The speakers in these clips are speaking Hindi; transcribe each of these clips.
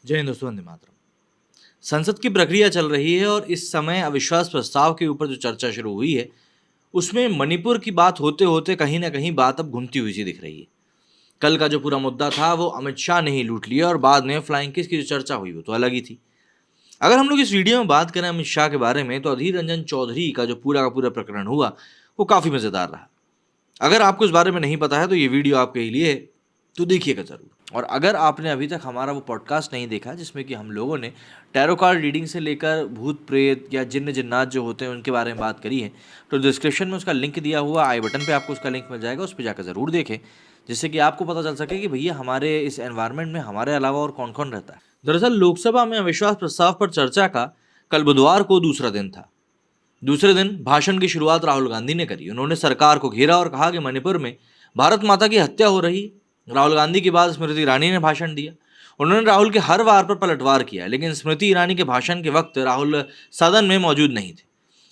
जय हिंद दोस्तों, वंदे मातरम। संसद की प्रक्रिया चल रही है और इस समय अविश्वास प्रस्ताव के ऊपर जो चर्चा शुरू हुई है, उसमें मणिपुर की बात होते होते कहीं ना कहीं बात अब घूमती हुई सी दिख रही है। कल का जो पूरा मुद्दा था वो अमित शाह ने ही लूट लिया और बाद में फ्लाइंग किस की जो चर्चा हुई वो तो अलग ही थी। अगर हम लोग इस वीडियो में बात करें अमित शाह के बारे में, तो अधीर रंजन चौधरी का पूरा प्रकरण हुआ वो काफी मजेदार रहा। अगर आपको इस बारे में नहीं पता है तो ये वीडियो आपके लिए है, तो देखिएगा जरूर। और अगर आपने अभी तक हमारा वो पॉडकास्ट नहीं देखा जिसमें कि हम लोगों ने टैरो कार्ड रीडिंग से लेकर भूत प्रेत या जिन्न जिन्नात जो होते हैं उनके बारे में बात करी है, तो डिस्क्रिप्शन में उसका लिंक दिया हुआ, आई बटन पे आपको उसका लिंक मिल जाएगा, उस पर जाकर ज़रूर देखें, जिससे कि आपको पता चल सके कि भैया हमारे इस एनवायरनमेंट में हमारे अलावा और कौन कौन रहता है। दरअसल लोकसभा में अविश्वास प्रस्ताव पर चर्चा का कल बुधवार को दूसरा दिन था। दूसरे दिन भाषण की शुरुआत राहुल गांधी ने करी। उन्होंने सरकार को घेरा और कहा कि मणिपुर में भारत माता की हत्या हो रही है। राहुल गांधी के बाद स्मृति ईरानी ने भाषण दिया। उन्होंने राहुल के हर वार पर पलटवार किया, लेकिन स्मृति ईरानी के भाषण के वक्त राहुल सदन में मौजूद नहीं थे।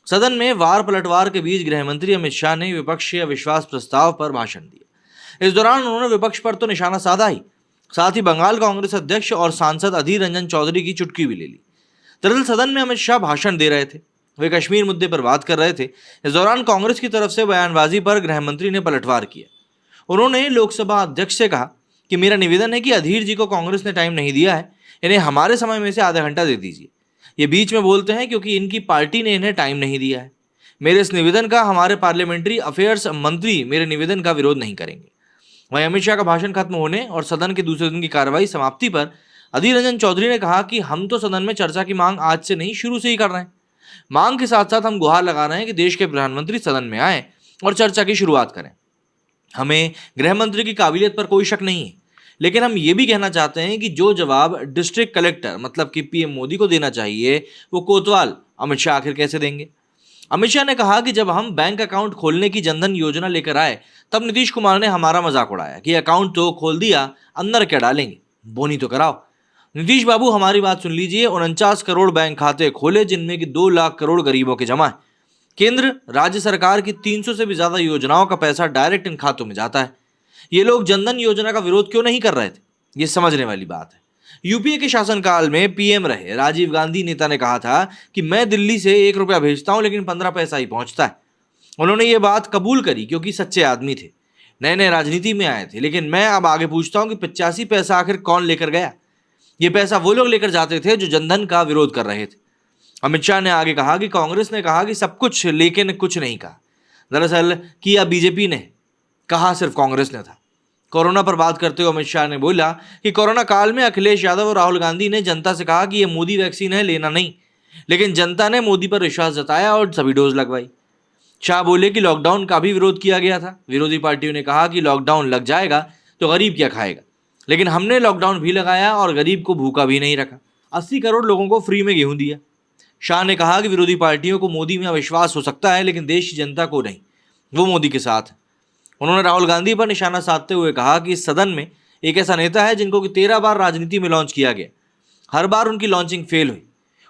सदन में वार पलटवार के बीच गृह मंत्री अमित शाह ने विपक्षी अविश्वास प्रस्ताव पर भाषण दिया। इस दौरान उन्होंने विपक्ष पर तो निशाना साधा ही, साथ ही बंगाल कांग्रेस अध्यक्ष और सांसद अधीर रंजन चौधरी की चुटकी भी ले ली। दरअसल सदन में अमित शाह भाषण दे रहे थे, वे कश्मीर मुद्दे पर बात कर रहे थे। इस दौरान कांग्रेस की तरफ से बयानबाजी पर गृह मंत्री ने पलटवार किया। उन्होंने लोकसभा अध्यक्ष से कहा कि मेरा निवेदन है कि अधीर जी को कांग्रेस ने टाइम नहीं दिया है, इन्हें हमारे समय में से आधा घंटा दे दीजिए। ये बीच में बोलते हैं क्योंकि इनकी पार्टी ने इन्हें टाइम नहीं दिया है। मेरे इस निवेदन का हमारे पार्लियामेंट्री अफेयर्स मंत्री मेरे निवेदन का विरोध नहीं करेंगे। वहीं अमित शाह का भाषण खत्म होने और सदन के दूसरे दिन की कार्रवाई समाप्ति पर अधीर रंजन चौधरी ने कहा कि हम तो सदन में चर्चा की मांग आज से नहीं, शुरू से ही कर रहे हैं। मांग के साथ साथ हम गुहार लगा रहे हैं कि देश के प्रधानमंत्री सदन में आए और चर्चा की शुरुआत करें। हमें गृह मंत्री की काबिलियत पर कोई शक नहीं है, लेकिन हम ये भी कहना चाहते हैं कि जो जवाब डिस्ट्रिक्ट कलेक्टर मतलब कि पीएम मोदी को देना चाहिए, वो कोतवाल अमित शाह आखिर कैसे देंगे। अमित शाह ने कहा कि जब हम बैंक अकाउंट खोलने की जनधन योजना लेकर आए, तब नीतीश कुमार ने हमारा मजाक उड़ाया कि अकाउंट तो खोल दिया, अंदर क्या डालेंगे, बोनी तो कराओ। नीतीश बाबू हमारी बात सुन लीजिए, 49 करोड़ बैंक खाते खोले जिनमें कि 2 लाख करोड़ गरीबों के जमा है। केंद्र राज्य सरकार की 300 से भी ज्यादा योजनाओं का पैसा डायरेक्ट इन खातों में जाता है। ये लोग जनधन योजना का विरोध क्यों नहीं कर रहे थे, ये समझने वाली बात है। यूपीए के शासनकाल में पीएम रहे राजीव गांधी नेता ने कहा था कि मैं दिल्ली से 1 रुपया भेजता हूं लेकिन 15 पैसा ही पहुंचता है। उन्होंने ये बात कबूल करी क्योंकि सच्चे आदमी थे, नए नए राजनीति में आए थे। लेकिन मैं अब आगे पूछता हूं कि 85 पैसा आखिर कौन लेकर गया। ये पैसा वो लोग लेकर जाते थे जो जनधन का विरोध कर रहे थे। अमित शाह ने आगे कहा कि कांग्रेस ने कहा कि सब कुछ लेकिन कुछ नहीं कहा। दरअसल किया बीजेपी ने, कहा सिर्फ कांग्रेस ने था। कोरोना पर बात करते हुए अमित शाह ने बोला कि कोरोना काल में अखिलेश यादव और राहुल गांधी ने जनता से कहा कि ये मोदी वैक्सीन है, लेना नहीं, लेकिन जनता ने मोदी पर विश्वास जताया और सभी डोज लगवाई। शाह बोले कि लॉकडाउन का भी विरोध किया गया था। विरोधी पार्टियों ने कहा कि लॉकडाउन लग जाएगा तो गरीब क्या खाएगा, लेकिन हमने लॉकडाउन भी लगाया और गरीब को भूखा भी नहीं रखा। 80 करोड़ लोगों को फ्री में गेहूं दिया। शाह ने कहा कि विरोधी पार्टियों को मोदी में अविश्वास हो सकता है, लेकिन देश की जनता को नहीं, वो मोदी के साथ है। उन्होंने राहुल गांधी पर निशाना साधते हुए कहा कि इस सदन में एक ऐसा नेता है जिनको कि 13 बार राजनीति में लॉन्च किया गया, हर बार उनकी लॉन्चिंग फेल हुई।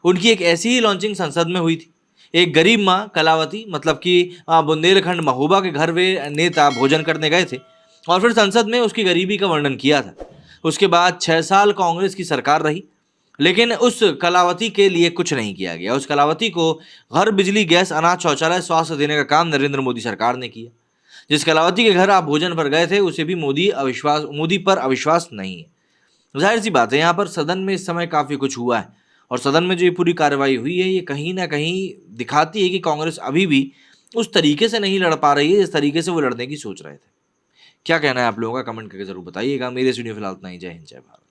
उनकी एक ऐसी ही लॉन्चिंग संसद में हुई थी। एक गरीब माँ कलावती मतलब कि बुंदेलखंड महोबा के घर वे नेता भोजन करने गए थे और फिर संसद में उसकी गरीबी का वर्णन किया था। उसके बाद 6 साल कांग्रेस की सरकार रही, लेकिन उस कलावती के लिए कुछ नहीं किया गया। उस कलावती को घर, बिजली, गैस, अनाज, शौचालय, स्वास्थ्य देने का काम नरेंद्र मोदी सरकार ने किया। जिस कलावती के घर आप भोजन पर गए थे उसे भी मोदी पर अविश्वास नहीं है। जाहिर सी बात है, यहाँ पर सदन में इस समय काफ़ी कुछ हुआ है और सदन में जो ये पूरी कार्रवाई हुई है, ये कहीं ना कहीं दिखाती है कि कांग्रेस अभी भी उस तरीके से नहीं लड़ पा रही है जिस तरीके से वो लड़ने की सोच रहे थे। क्या कहना है आप लोगों का, कमेंट करके जरूर बताइएगा। मेरे इस वीडियो फिलहाल इतना ही। जय हिंद, जय भारत।